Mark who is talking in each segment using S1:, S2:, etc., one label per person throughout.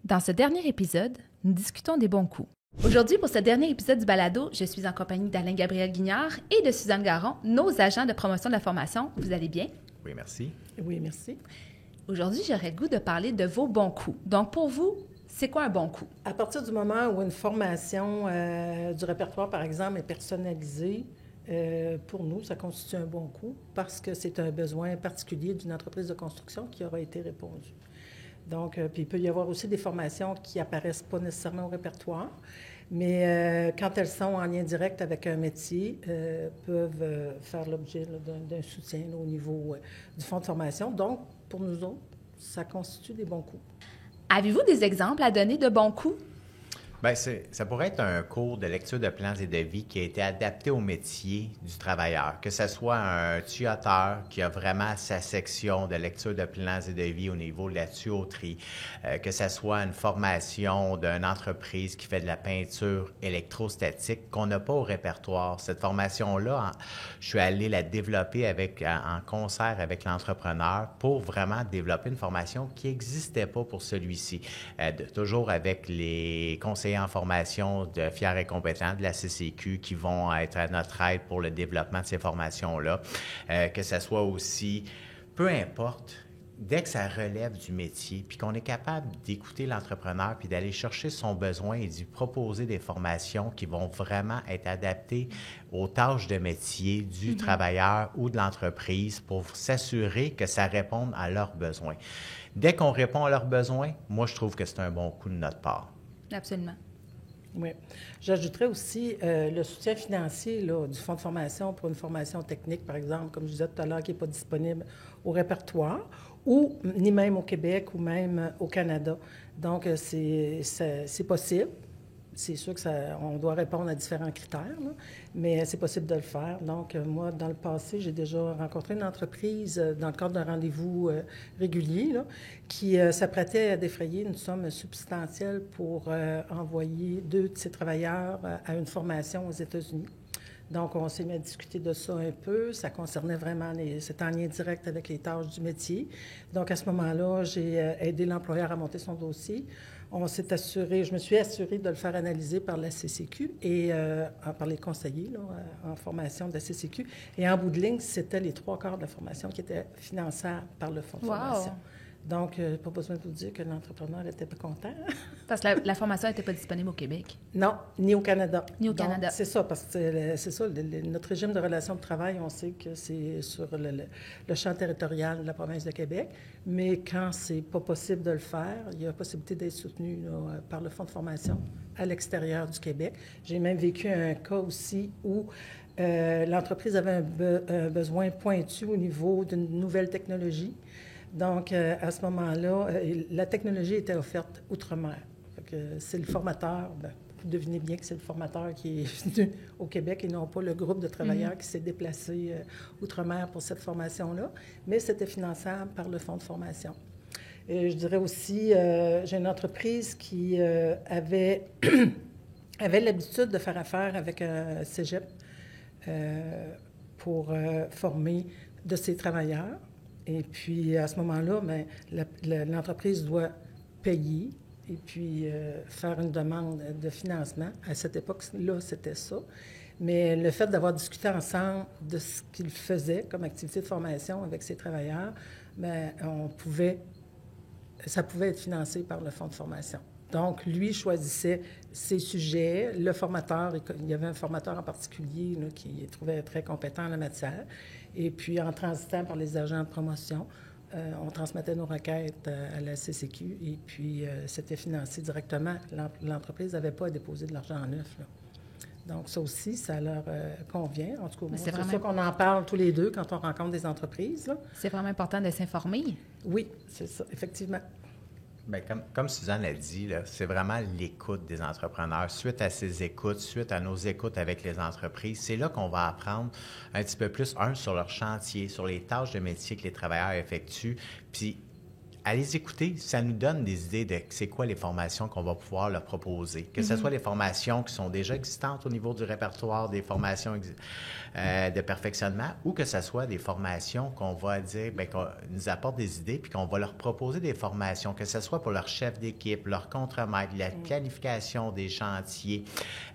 S1: Dans ce dernier épisode, nous discutons des bons coups. Aujourd'hui, pour ce dernier épisode du balado, je suis en compagnie d'Alain-Gabriel Guignard et de Suzanne Garon, nos agents de promotion de la formation. Vous allez bien?
S2: Oui, merci.
S3: Oui, merci.
S1: Aujourd'hui, j'aurais le goût de parler de vos bons coups. Donc, pour vous, c'est quoi un bon coup?
S3: À partir du moment où une formation du répertoire, par exemple, est personnalisée, pour nous, ça constitue un bon coup parce que c'est un besoin particulier d'une entreprise de construction qui aura été répondu. Donc, puis il peut y avoir aussi des formations qui apparaissent pas nécessairement au répertoire, mais quand elles sont en lien direct avec un métier, peuvent faire l'objet d'un soutien au niveau du fonds de formation. Donc, pour nous autres, ça constitue des bons coups.
S1: Avez-vous des exemples à donner de bons coups?
S2: Bien, ça pourrait être un cours de lecture de plans et de vie qui a été adapté au métier du travailleur, que ce soit un tuyauteur qui a vraiment sa section de lecture de plans et de vie au niveau de la tuyauterie, que ce soit une formation d'une entreprise qui fait de la peinture électrostatique qu'on n'a pas au répertoire. Cette formation-là, je suis allé la développer en concert avec l'entrepreneur pour vraiment développer une formation qui n'existait pas pour celui-ci. Toujours avec les conseillers en formation de fiers et compétents de la CCQ qui vont être à notre aide pour le développement de ces formations-là. Que ce soit aussi, peu importe, dès que ça relève du métier, puis qu'on est capable d'écouter l'entrepreneur, puis d'aller chercher son besoin et d'y proposer des formations qui vont vraiment être adaptées aux tâches de métier du travailleur ou de l'entreprise pour s'assurer que ça réponde à leurs besoins. Dès qu'on répond à leurs besoins, moi, je trouve que c'est un bon coup de notre part.
S1: Absolument.
S3: Oui. J'ajouterais aussi le soutien financier là, du fonds de formation pour une formation technique, par exemple, comme je disais tout à l'heure, qui n'est pas disponible au répertoire, ou ni même au Québec ou même au Canada. Donc, c'est possible. C'est sûr qu'on doit répondre à différents critères, là, mais c'est possible de le faire. Donc, moi, dans le passé, j'ai déjà rencontré une entreprise dans le cadre d'un rendez-vous régulier là, qui s'apprêtait à défrayer une somme substantielle pour envoyer 2 de ses travailleurs à une formation aux États-Unis. Donc, on s'est mis à discuter de ça un peu. Ça concernait vraiment, c'était en lien direct avec les tâches du métier. Donc, à ce moment-là, j'ai aidé l'employeur à monter son dossier. On s'est assuré, je me suis assurée de le faire analyser par la CCQ et par les conseillers là, en formation de la CCQ. Et en bout de ligne, c'était les 3/4 de la formation qui étaient finançables par le fonds de formation. Donc, pas besoin de vous dire que l'entrepreneur n'était pas content.
S1: Parce que la formation n'était pas disponible au Québec.
S3: Non, ni au Canada.
S1: Ni au Canada.
S3: C'est ça, parce que c'est ça, notre régime de relations de travail, on sait que c'est sur le champ territorial de la province de Québec, mais quand c'est pas possible de le faire, il y a possibilité d'être soutenu là, par le fonds de formation à l'extérieur du Québec. J'ai même vécu un cas aussi où l'entreprise avait un besoin pointu au niveau d'une nouvelle technologie. Donc, à ce moment-là, la technologie était offerte outre-mer. C'est le formateur, vous devinez bien que c'est le formateur qui est venu au Québec et non pas le groupe de travailleurs qui s'est déplacé outre-mer pour cette formation-là, mais c'était finançable par le fonds de formation. Et je dirais aussi, j'ai une entreprise qui avait l'habitude de faire affaire avec un cégep pour former de ses travailleurs. Et puis, à ce moment-là, l'entreprise doit payer et puis faire une demande de financement. À cette époque-là, c'était ça. Mais le fait d'avoir discuté ensemble de ce qu'il faisait comme activité de formation avec ses travailleurs, ça pouvait être financé par le fonds de formation. Donc, lui choisissait ses sujets. Le formateur, il y avait un formateur en particulier là, qui trouvait très compétent en la matière. Et puis, en transitant par les agents de promotion, on transmettait nos requêtes à la CCQ et puis c'était financé directement. L'entreprise n'avait pas à déposer de l'argent en neuf. Là. Donc, ça aussi, ça leur convient. En tout cas, moi, c'est ça qu'on en parle tous les deux quand on rencontre des entreprises. Là.
S1: C'est vraiment important de s'informer.
S3: Oui, c'est ça, effectivement.
S2: Bien, comme Suzanne l'a dit, là, c'est vraiment l'écoute des entrepreneurs. Suite à ces écoutes, suite à nos écoutes avec les entreprises, c'est là qu'on va apprendre un petit peu plus, sur leur chantier, sur les tâches de métier que les travailleurs effectuent, puis à les écouter, ça nous donne des idées de c'est quoi les formations qu'on va pouvoir leur proposer. Que ce soit les formations qui sont déjà existantes au niveau du répertoire, des formations de perfectionnement, ou que ce soit des formations qu'on va dire, bien, qu'on nous apporte des idées, puis qu'on va leur proposer des formations, que ce soit pour leur chef d'équipe, leur contremaître, la planification des chantiers.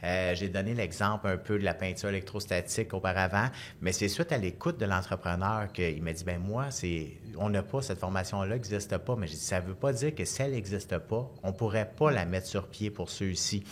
S2: J'ai donné l'exemple un peu de la peinture électrostatique auparavant, mais c'est suite à l'écoute de l'entrepreneur qu'il m'a dit, bien moi, on n'a pas cette formation-là, n'existe pas, mais j'ai dit, ça ne veut pas dire que si elle n'existe pas, on ne pourrait pas la mettre sur pied pour ceux-ci.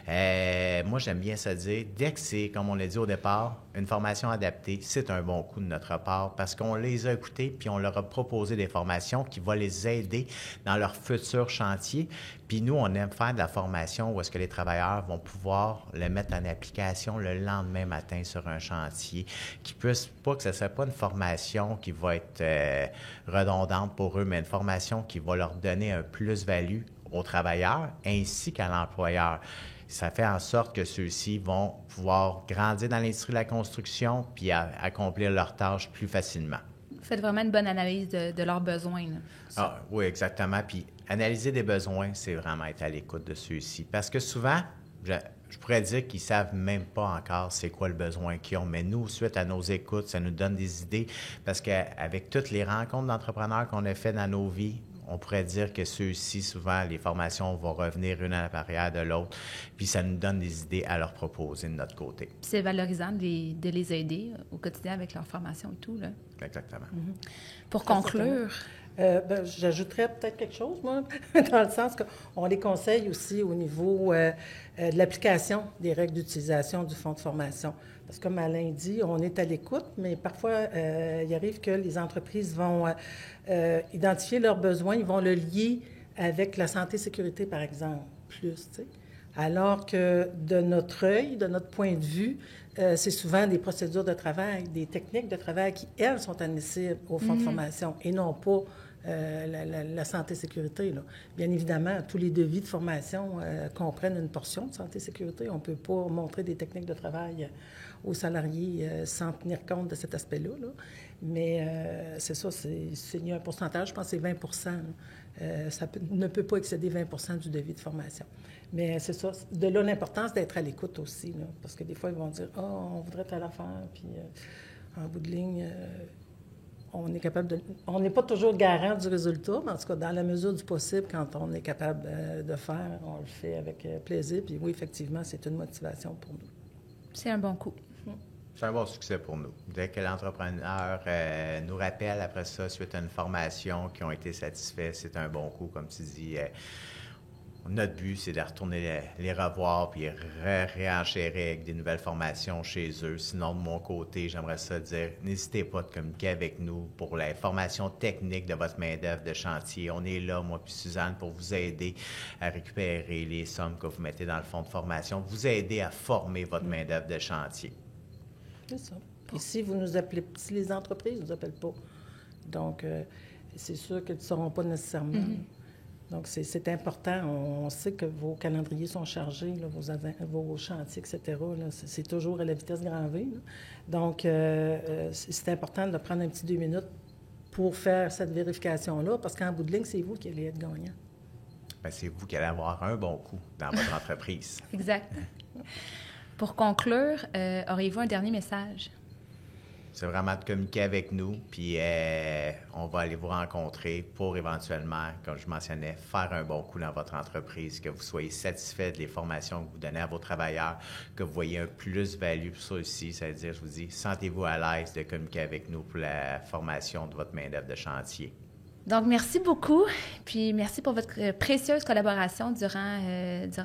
S2: Moi, j'aime bien se dire, dès que c'est, comme on l'a dit au départ, une formation adaptée, c'est un bon coup de notre part parce qu'on les a écoutés puis on leur a proposé des formations qui vont les aider dans leur futur chantier. Puis nous, on aime faire de la formation où est-ce que les travailleurs vont pouvoir le mettre en application le lendemain matin sur un chantier, qui puisse pas que ce ne soit pas une formation qui va être redondante pour eux, mais une formation qui va leur donner un plus-value aux travailleurs ainsi qu'à l'employeur. Ça fait en sorte que ceux-ci vont pouvoir grandir dans l'industrie de la construction puis accomplir leurs tâches plus facilement.
S1: Vous faites vraiment une bonne analyse de leurs besoins.
S2: Ah, oui, exactement. Puis analyser des besoins, c'est vraiment être à l'écoute de ceux-ci. Parce que souvent, je pourrais dire qu'ils ne savent même pas encore c'est quoi le besoin qu'ils ont. Mais nous, suite à nos écoutes, ça nous donne des idées. Parce qu'avec toutes les rencontres d'entrepreneurs qu'on a faites dans nos vies, on pourrait dire que ceux-ci, souvent, les formations vont revenir une à l'arrière de l'autre, puis ça nous donne des idées à leur proposer de notre côté.
S1: C'est valorisant de les aider au quotidien avec leur formation et tout, là.
S2: Exactement.
S1: Pour conclure...
S3: J'ajouterais peut-être quelque chose, moi, dans le sens qu'on les conseille aussi au niveau de l'application des règles d'utilisation du fonds de formation. Parce que comme Alain dit, on est à l'écoute, mais parfois, il arrive que les entreprises vont identifier leurs besoins, ils vont le lier avec la santé-sécurité, par exemple, plus, tu sais. Alors que de notre œil, de notre point de vue, c'est souvent des procédures de travail, des techniques de travail qui, elles, sont admissibles au fonds de formation et non pas la santé-sécurité. Là. Bien évidemment, tous les devis de formation comprennent une portion de santé-sécurité. On ne peut pas montrer des techniques de travail aux salariés sans tenir compte de cet aspect-là. Là. Mais c'est ça, il y a un pourcentage, je pense que c'est 20 ça ne peut pas excéder 20 du devis de formation. Mais c'est ça, de là l'importance d'être à l'écoute aussi, là, parce que des fois, ils vont dire « Ah, on voudrait telle affaire », puis en bout de ligne, on est capable de... On n'est pas toujours garant du résultat, mais en tout cas, dans la mesure du possible, quand on est capable de faire, on le fait avec plaisir. Puis oui, effectivement, c'est une motivation pour nous.
S1: C'est un bon coup.
S2: C'est un bon succès pour nous. Dès que l'entrepreneur nous rappelle après ça, suite à une formation, qui ont été satisfaits, c'est un bon coup, comme tu dis. Notre but, c'est de retourner les revoir puis réenchérir avec des nouvelles formations chez eux. Sinon, de mon côté, j'aimerais ça dire, n'hésitez pas à communiquer avec nous pour la formation technique de votre main-d'œuvre de chantier. On est là, moi puis Suzanne, pour vous aider à récupérer les sommes que vous mettez dans le fonds de formation, vous aider à former votre main-d'œuvre de chantier.
S3: C'est ça. Puis si vous nous appelez, si les entreprises ne nous appellent pas, donc c'est sûr qu'elles ne sauront pas nécessairement. Donc, c'est important. On sait que vos calendriers sont chargés, là, vos chantiers, etc. Là, c'est toujours à la vitesse grand V. Là. Donc, c'est important de prendre un petit 2 minutes pour faire cette vérification-là, parce qu'en bout de ligne, c'est vous qui allez être gagnant.
S2: Bien, c'est vous qui allez avoir un bon coup dans votre entreprise.
S1: Exact. Pour conclure, auriez-vous un dernier message?
S2: C'est vraiment de communiquer avec nous, puis on va aller vous rencontrer pour éventuellement, comme je mentionnais, faire un bon coup dans votre entreprise, que vous soyez satisfait des formations que vous donnez à vos travailleurs, que vous voyez un plus-value pour ça aussi. C'est-à-dire, je vous dis, sentez-vous à l'aise de communiquer avec nous pour la formation de votre main-d'œuvre de chantier.
S1: Donc, merci beaucoup. Puis, merci pour votre précieuse collaboration durant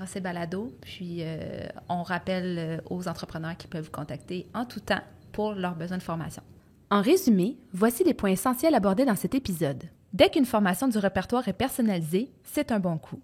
S1: ces balados. Puis, on rappelle aux entrepreneurs qui peuvent vous contacter en tout temps pour leurs besoins de formation. En résumé, voici les points essentiels abordés dans cet épisode. Dès qu'une formation du répertoire est personnalisée, c'est un bon coup.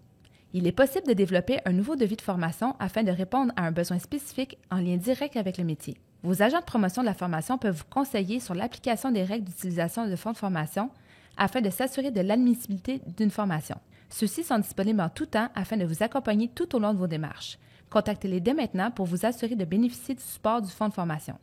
S1: Il est possible de développer un nouveau devis de formation afin de répondre à un besoin spécifique en lien direct avec le métier. Vos agents de promotion de la formation peuvent vous conseiller sur l'application des règles d'utilisation de fonds de formation afin de s'assurer de l'admissibilité d'une formation. Ceux-ci sont disponibles en tout temps afin de vous accompagner tout au long de vos démarches. Contactez-les dès maintenant pour vous assurer de bénéficier du support du fonds de formation.